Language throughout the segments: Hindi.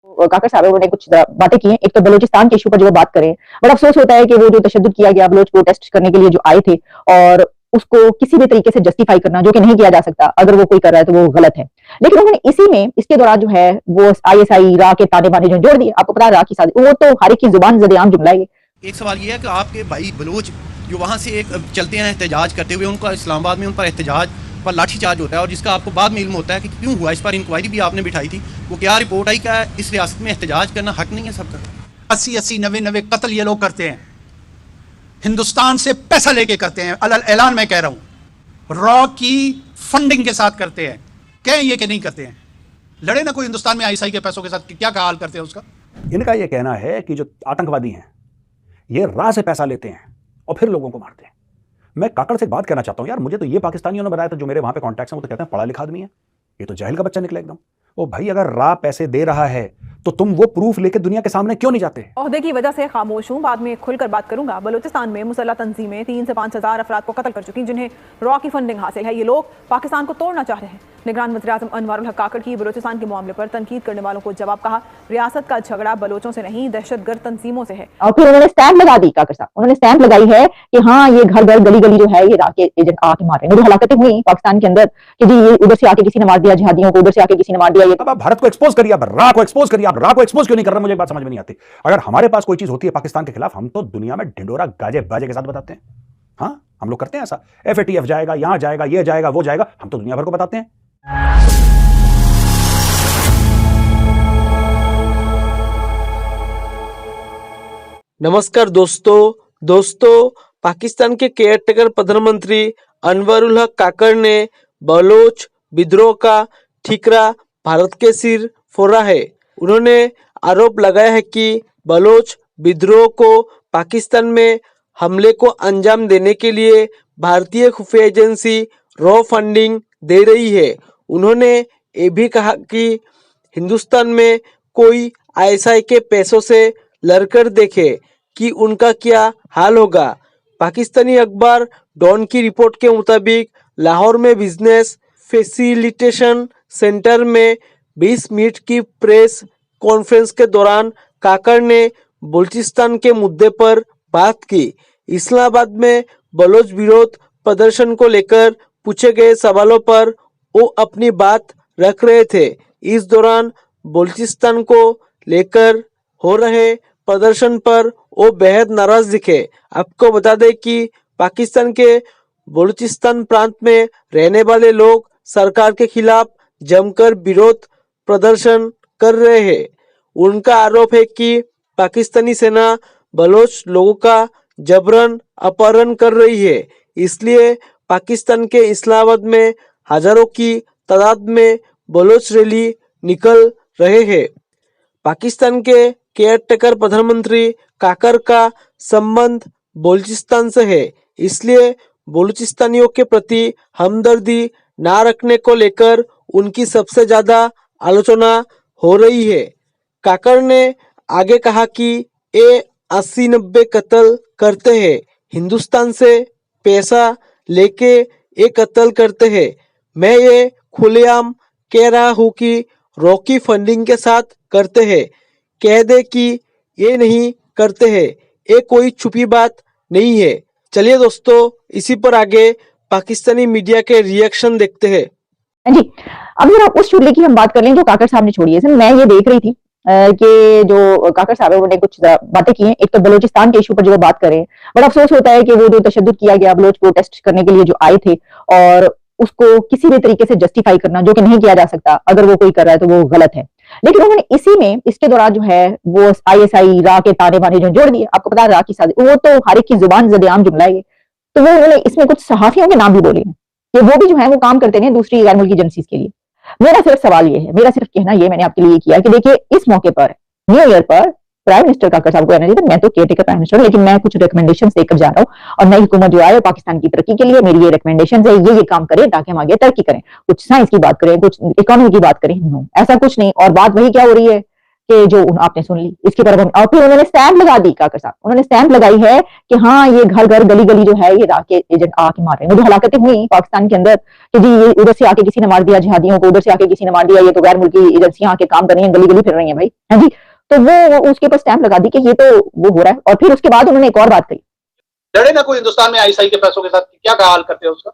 काकर साहब उन्होंने कुछ बातें की हैं। एक तो बलूचिस्तान के इशू पर जो बात करें, बड़ा अफसोस होता है कि वो जो तशद्दुद किया गया बलोच प्रोटेस्ट करने के लिए जो आए थे और उसको किसी भी तरीके से जस्टिफाई करना जो कि नहीं किया जा सकता, अगर वो कोई कर रहा है तो वो गलत है। लेकिन उन्होंने इसी में इसके दौरान जो है वो आईएसआई रा के ताने बाने जो जोड़ दिए। आपको पता है रा की साजिश, वो तो हर एक की जुबान ज़द-ए-आम जुमला है। एक सवाल ये है कि आपके भाई बलूच जो वहाँ से एक चलते हैं एहतजाज करते हुए, उनका इस्लामाबाद में उन पर एहतजाज पर लाठीचार्ज होता है और जिसका आपको बाद में इल्म होता है कि क्यों हुआ, इस पर इंक्वायरी भी आपने बिठाई थी। वो क्या रिपोर्ट आई, क्या इस रियासत में एहतजाज करना हक नहीं है सबका? 80-80, 90-90 कत्ल ये लोग करते हैं, हिंदुस्तान से पैसा लेके करते हैं। अलल ऐलान मैं कह रहा हूं, रॉ की फंडिंग के साथ करते हैं। कहें ये कि नहीं करते हैं? लड़े ना कोई हिंदुस्तान में आईएसआई के पैसों के साथ, क्या हाल करते हैं उसका। इनका यह कहना है कि जो आतंकवादी हैं ये राह से पैसा लेते हैं और फिर लोगों को मारते हैं। मैं काकड़ से एक बात कहना चाहता हूं, यार मुझे तो ये पाकिस्तानियों ने बताया था जो मेरे वहां पे कॉन्टैक्ट्स हैं, वो तो कहते हैं पढ़ा लिखा आदमी है, ये तो जाहिल का बच्चा निकला एकदम। ओ भाई, अगर राह पैसे दे रहा है तो तुम वो प्रूफ लेके दुनिया के सामने क्यों नहीं जाते? ओहदे की वजह से खामोश हूँ, बाद में खुलकर बात करूंगा। बलूचिस्तान में मुसल्लह तंजीमें 3 से 5 हज़ार अफराद को कत्ल कर चुकी, जिन्हें रॉ की फंडिंग हासिल है। ये लोग पाकिस्तान को तोड़ना चाह रहे हैं। निगरान वज़ीर आज़म अनवरुल हक काकड़ की बलूचिस्तान के मामले पर तनकीद करने वालों को जवाब कहा, रियासत का झगड़ा बलोचों से नहीं दहशतगर्द तंजीमों से है। और फिर उन्होंने स्टैंप लगा दी, काकर साहब उन्होंने स्टैंप लगाई है कि हाँ ये घर घर गली गली जो है ये रा के एजेंट आके मार रहे हैं। जो हलाकतें हुई पाकिस्तान के अंदर कि जी ये उधर से आके किसी ने मार दिया, जिहादियों को उधर से आके किसी ने मार दिया। ये अब आप भारत को एक्सपोज करिए, आप रा को एक्सपोज करिए। आप रा को एक्सपोज क्यों नहीं कर रहे? मुझे एक बात समझ में नहीं आती। अगर हमारे पास कोई चीज होती है पाकिस्तान के खिलाफ, हम तो दुनिया में ढिंडोरा गाजे बाजे के साथ बताते हैं। हाँ, हम लोग करते हैं ऐसा। FATF जाएगा, यहां जाएगा, ये जाएगा, वो जाएगा, हम तो दुनिया भर को बताते हैं। नमस्कार दोस्तों, पाकिस्तान के केयरटेकर प्रधानमंत्री अनवरुल हक काकड़ ने बलोच विद्रोह का ठीकरा भारत के सिर फोड़ा है। उन्होंने आरोप लगाया है कि बलोच विद्रोह को पाकिस्तान में हमले को अंजाम देने के लिए भारतीय खुफिया एजेंसी रॉ फंडिंग दे रही है। उन्होंने ये भी कहा कि हिंदुस्तान में कोई आईएसआई के पैसों से लड़कर देखे कि उनका क्या हाल होगा। पाकिस्तानी अखबार डॉन की रिपोर्ट के मुताबिक लाहौर में बिजनेस फैसिलिटेशन सेंटर में 20 मिनट की प्रेस कॉन्फ्रेंस के दौरान काकड़ ने बलूचिस्तान के मुद्दे पर बात की। इस्लामाबाद में बलोच विरोध प्रदर्शन को लेकर पूछे गए सवालों पर वो अपनी बात रख रहे थे। इस दौरान बलूचिस्तान को लेकर हो रहे प्रदर्शन पर वो बेहद नाराज दिखे। आपको बता दें कि पाकिस्तान के बलूचिस्तान प्रांत में रहने वाले लोग सरकार के खिलाफ जमकर विरोध प्रदर्शन कर रहे हैं। उनका आरोप है कि पाकिस्तानी सेना बलोच लोगों का जबरन अपहरण कर रही है, इसलिए पाकिस्तान के इस्लामाबाद में हजारों की तादाद में बलोच रैली निकल रहे हैं। पाकिस्तान के केयरटेकर प्रधानमंत्री काकड़ का संबंध बलूचिस्तान से है, इसलिए बलूचिस्तानियों के प्रति हमदर्दी ना रखने को लेकर उनकी सबसे ज्यादा आलोचना हो रही है। काकड़ ने आगे कहा कि ये 80-90 कत्ल करते हैं, हिंदुस्तान से पैसा लेके ये कत्ल करते हैं। मैं ये खुलेआम कह रहा हूँ कि रॉकी फंडिंग के साथ करते हैं। कह दे कि ये नहीं करते हैं, ये कोई छुपी बात नहीं है। चलिए दोस्तों, इसी पर आगे पाकिस्तानी मीडिया के रिएक्शन देखते हैं। जी, अब जरा उस चुगली की हम बात कर लें जो काकर साहब ने छोड़ी है। मैं ये देख रही थी कि जो काकर साहब है उन्होंने कुछ बातें की हैं। एक तो बलूचिस्तान के इशू पर जो बात करें, बड़ा अफसोस होता है कि वो जो तशद्दुद किया गया बलोच प्रोटेस्ट करने के लिए जो आए थे और उसको किसी भी तरीके से जस्टिफाई करना जो कि नहीं किया जा सकता, अगर वो कोई कर रहा है तो वो गलत है। लेकिन उन्होंने इसी में इसके दौरान जो है वो आईएसआई रा के ताने बाने जो जोड़ दिए। आपको पता है रा की साजिश, वो तो हर एक की जुबान ज़द-ए-आम जुमला है। तो वो उन्होंने इसमें कुछ सहाफियों के नाम भी बोले हैं कि वो भी जो है वो काम करते हैं दूसरी गैर मुल्की एजेंसीज के लिए। मेरा सिर्फ सवाल ये है, मेरा सिर्फ कहना ये मैंने आपके लिए किया कि देखिए इस मौके पर न्यू ईयर पर प्राइम मिनिस्टर काकर साहब को कहना चाहिए, मैं तो केयरटेकर प्राइम मिनिस्टर, लेकिन मैं कुछ रिकमेंडेशंस देकर जा रहा हूँ और नई हुकूमत जो आए पाकिस्तान की तरक्की के लिए मेरी ये रिकमेंडेशंस है, ये काम करें ताकि हम आगे तरक्की करें, कुछ साइंस की बात करें, कुछ इकोनॉमी की बात करें। नो, ऐसा कुछ नहीं। और बात वही क्या हो रही है कि जो आपने सुन ली इसकी तरफ और फिर उन्होंने स्टैंप लगा दी काकर साहब, उन्होंने स्टैंप लगाई है कि हाँ ये घर घर गली गली जो है ये इराक के एजेंट आके मार रहे हैं। वो जो हलाकतें हुई पाकिस्तान के अंदर कि जी ये उधर से आके किसी ने मार दिया जिहादियों को, उधर से आके किसी ने मार दिया, ये तो गैर मुल्की एजेंसियां आके काम कर रही हैं, गली गली फिर रही हैं भाई, है जी। तो वो उसके ऊपर स्टैंप लगा दी कि ये तो वो हो रहा है। और फिर उसके बाद उन्होंने एक और बात कही, लड़े ना कोई हिंदुस्तान में आईएसआई के पैसों के साथ, क्या हाल करते हैं उसका?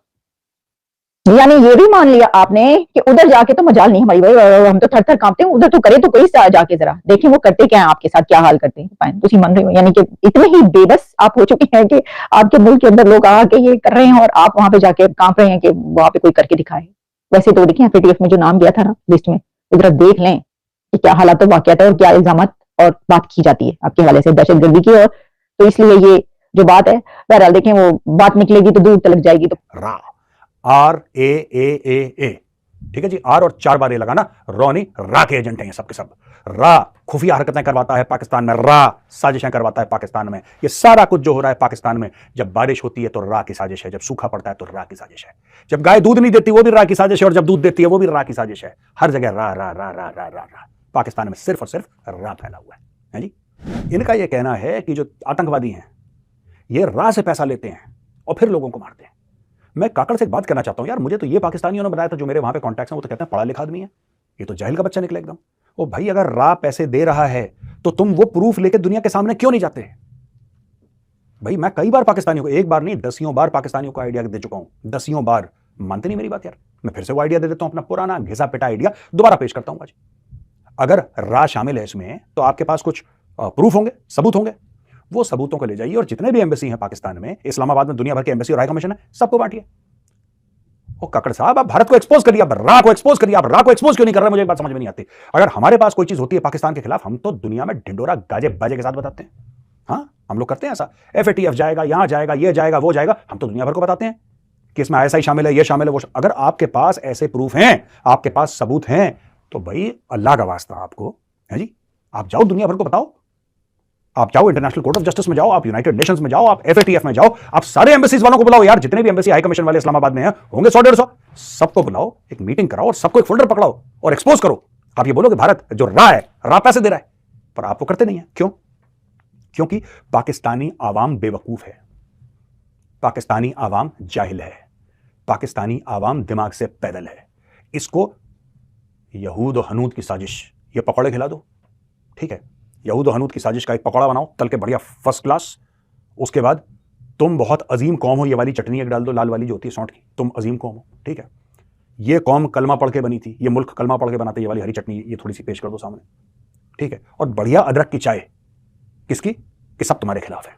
यानी ये भी मान लिया आपने कि उधर जाके तो मजाल नहीं हमारी भाई, हम तो थर थर कांपते हैं, उधर तो करे तो कोई जाके जरा देखें वो करते क्या है आपके साथ, क्या हाल करते हैं। तुम मान रहे हो यानी कि इतने ही बेबस आप हो चुके हैं कि आपके मुल्क के अंदर लोग आके ये कर रहे हैं और आप वहां पे जाके कांप रहे हैं कि वहां पे कोई करके दिखाए। वैसे तो देखिए FATF में जो नाम गया था ना लिस्ट में, इधर देख लें कि क्या हालात वाकयात है और क्या इल्जाम और बात की जाती है आपके हवाले से दहशतगर्दी की। और तो इसलिए ये जो बात है बहरहाल देखें वो बात निकलेगी तो दूर तक जाएगी। तो रा RAAAA, ठीक है जी, आर और 4 बार ए लगाना, रॉ नहीं, रा के एजेंट हैं ये सब के सब। रा खुफिया हरकतें करवाता है पाकिस्तान में, रा साजिशें करवाता है पाकिस्तान में। ये सारा कुछ जो हो रहा है पाकिस्तान में, जब बारिश होती है तो रा की साजिश है, जब सूखा पड़ता है तो रा की साजिश है, जब गाय दूध नहीं देती वो भी रा की साजिश है, और जब दूध देती है वो भी रा की साजिश है। हर जगह रा रा रा रा रा रा रा। पाकिस्तान में सिर्फ और सिर्फ रा फैला हुआ है जी। इनका यह कहना है कि जो आतंकवादी हैं ये रा से पैसा लेते हैं और फिर लोगों को मारते हैं। मैं काकड़ से एक बात करना चाहता हूं यार, मुझे तो ये पाकिस्तानियों ने बताया था जो मेरे वहां पे कॉन्टैक्ट्स हैं, वो तो कहते हैं पढ़ा लिखा आदमी है, ये तो जाहिल का बच्चा निकला एकदम। ओ भाई अगर रा पैसे दे रहा है तो तुम वो प्रूफ लेके दुनिया के सामने क्यों नहीं जाते? भाई मैं कई बार पाकिस्तानियों को, एक बार नहीं दसियों बार पाकिस्तानियों को आइडिया दे चुका हूं, दसियों बार। मानते नहीं मेरी बात यार, मैं फिर से वो आइडिया दे देता हूं, अपना पुराना घिसा पिटा आइडिया दोबारा पेश करता हूं आज। अगर रा शामिल है इसमें तो आपके पास कुछ प्रूफ होंगे, सबूत होंगे, वो सबूतों को ले जाइए और जितने भी एम्बेसी हैं पाकिस्तान में, इस्लामाबाद में दुनिया भर के एम्बेसी और हाई कमीशन है, सबको बांटिए। ओ काकड़ साहब आप भारत को एक्सपोज करिए, आप रा को एक्सपोज करिए, आप रा को एक्सपोज क्यों नहीं कर रहे? मुझे एक बात समझ में नहीं आती। अगर हमारे पास कोई चीज होती है पाकिस्तान के खिलाफ, हम तो दुनिया में ढिंडोरा गाजे बाजे के साथ बताते हैं। हाँ हम लोग करते हैं ऐसा, FATF जाएगा, यहां जाएगा, ये जाएगा, वो जाएगा, हम तो दुनिया भर को बताते हैं कि इसमें ISI शामिल है, ये शामिल है, वो अगर आपके पास ऐसे प्रूफ हैं, आपके पास सबूत हैं, तो भाई अल्लाह का वास्ता आपको है जी, आप जाओ दुनिया भर को बताओ। आप जाओ इंटरनेशनल कोर्ट ऑफ जस्टिस में जाओ, आप यूनाइटेड नेशंस में जाओ, आप FATF में जाओ, आप सारे एम्बेसीज वालों को बुलाओ यार, जितने भी एम्बेसी हाई कमीशन वाले इस्लामाबाद में हैं होंगे 100-150, सबको बुलाओ, एक मीटिंग कराओ और सबको एक फोल्डर पकड़ाओ और एक्सपोज करो। आप ये बोलो कि भारत जो रा है, रा पैसे दे रहा है, पर आप वो करते नहीं है। क्यों? क्योंकि पाकिस्तानी आवाम बेवकूफ है, पाकिस्तानी आवाम जाहिल है, पाकिस्तानी आवाम दिमाग से पैदल है। इसको यहूद और हनूद की साजिश, ये पकौड़े खिला दो, ठीक है, यहूद और हनूद की साजिश का एक पकौड़ा बनाओ तल के बढ़िया फर्स्ट क्लास। उसके बाद तुम बहुत अजीम कौम हो, ये वाली चटनी एक डाल दो लाल वाली जो होती है सौंठ की, तुम अजीम कौम हो, ठीक है। ये कौम कलमा पढ़ के बनी थी, ये मुल्क कलमा पढ़ के बनाते, ये वाली हरी चटनी ये थोड़ी सी पेश कर दो सामने, ठीक है। और बढ़िया अदरक की चाय, किसकी? कि सब तुम्हारे खिलाफ है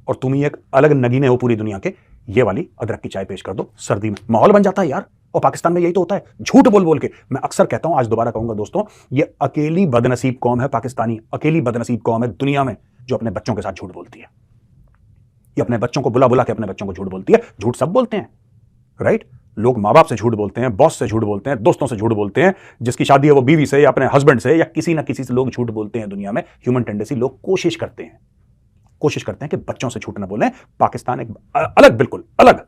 और तुम ही एक अलग नगीने हो पूरी दुनिया के, ये वाली अदरक की चाय पेश कर दो सर्दी में, माहौल बन जाता है यार। और पाकिस्तान में यही तो होता है, झूठ बोल बोल के। मैं अक्सर कहता हूं, आज दोबारा कहूंगा दोस्तों, ये अकेली बदनसीब कौम है पाकिस्तानी, अकेली बदनसीब कौम है दुनिया में जो अपने बच्चों के साथ झूठ बोलती है। ये अपने बच्चों को बुला बुला के अपने बच्चों को झूठ बोलती है। झूठ सब बोलते हैं, राइट? लोग माँ बाप से झूठ बोलते हैं, बॉस से झूठ बोलते हैं, दोस्तों से झूठ बोलते हैं, जिसकी शादी है वो बीवी से या अपने हस्बैंड से या किसी ना किसी से लोग झूठ बोलते हैं दुनिया में। ह्यूमन टेंडेंसी, लोग कोशिश करते हैं कि बच्चों से झूठ ना बोलें। पाकिस्तान एक अलग, बिल्कुल अलग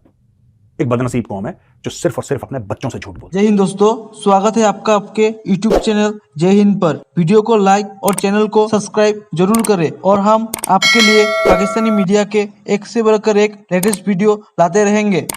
एक बदनसीब कौम है जो सिर्फ और सिर्फ अपने बच्चों से झूठ बोलती है। जय हिंद दोस्तों, स्वागत है आपका आपके YouTube चैनल जय हिंद पर। वीडियो को लाइक और चैनल को सब्सक्राइब जरूर करें और हम आपके लिए पाकिस्तानी मीडिया के एक से बढ़कर एक लेटेस्ट वीडियो लाते रहेंगे।